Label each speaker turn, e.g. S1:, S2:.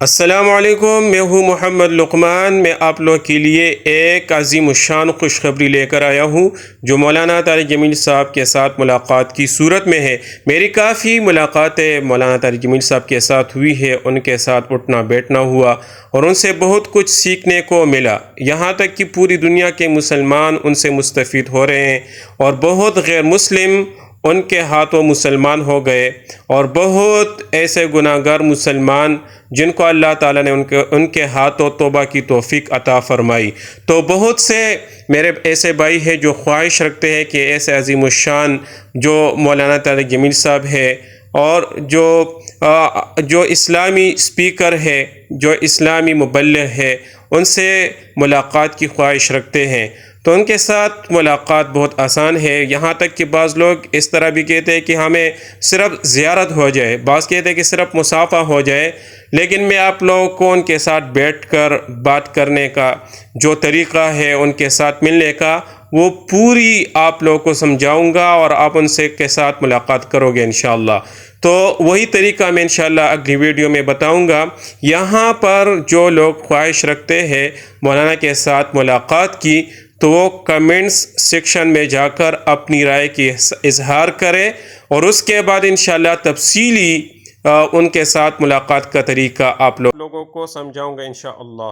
S1: السلام علیکم، میں ہوں محمد لقمان۔ میں آپ لوگ کے لیے ایک عظیم الشان خوشخبری لے کر آیا ہوں جو مولانا طارق جمیل صاحب کے ساتھ ملاقات کی صورت میں ہے۔ میری کافی ملاقاتیں مولانا طارق جمیل صاحب کے ساتھ ہوئی ہے، ان کے ساتھ اٹھنا بیٹھنا ہوا اور ان سے بہت کچھ سیکھنے کو ملا، یہاں تک کہ پوری دنیا کے مسلمان ان سے مستفید ہو رہے ہیں اور بہت غیر مسلم ان کے ہاتھوں مسلمان ہو گئے، اور بہت ایسے گناہ گار مسلمان جن کو اللہ تعالیٰ نے ان کے ہاتھوں توبہ کی توفیق عطا فرمائی۔ تو بہت سے میرے ایسے بھائی ہیں جو خواہش رکھتے ہیں کہ ایسے عظیم الشان جو مولانا طارق جمیل صاحب ہے اور جو اسلامی اسپیکر ہے، جو اسلامی مبلغ ہے، ان سے ملاقات کی خواہش رکھتے ہیں، تو ان کے ساتھ ملاقات بہت آسان ہے۔ یہاں تک کہ بعض لوگ اس طرح بھی کہتے ہیں کہ ہمیں صرف زیارت ہو جائے، بعض کہتے ہیں کہ صرف مصافحہ ہو جائے، لیکن میں آپ لوگوں کو ان کے ساتھ بیٹھ کر بات کرنے کا جو طریقہ ہے، ان کے ساتھ ملنے کا، وہ پوری آپ لوگوں کو سمجھاؤں گا اور آپ ان سے کے ساتھ ملاقات کرو گے انشاءاللہ۔ تو وہی طریقہ میں انشاءاللہ اگلی ویڈیو میں بتاؤں گا۔ یہاں پر جو لوگ خواہش رکھتے ہیں مولانا کے ساتھ ملاقات کی، تو وہ کمنٹس سیکشن میں جا کر اپنی رائے کی اظہار کرے، اور اس کے بعد انشاءاللہ تفصیلی ان کے ساتھ ملاقات کا طریقہ آپ لوگوں کو سمجھاؤں گا انشاءاللہ۔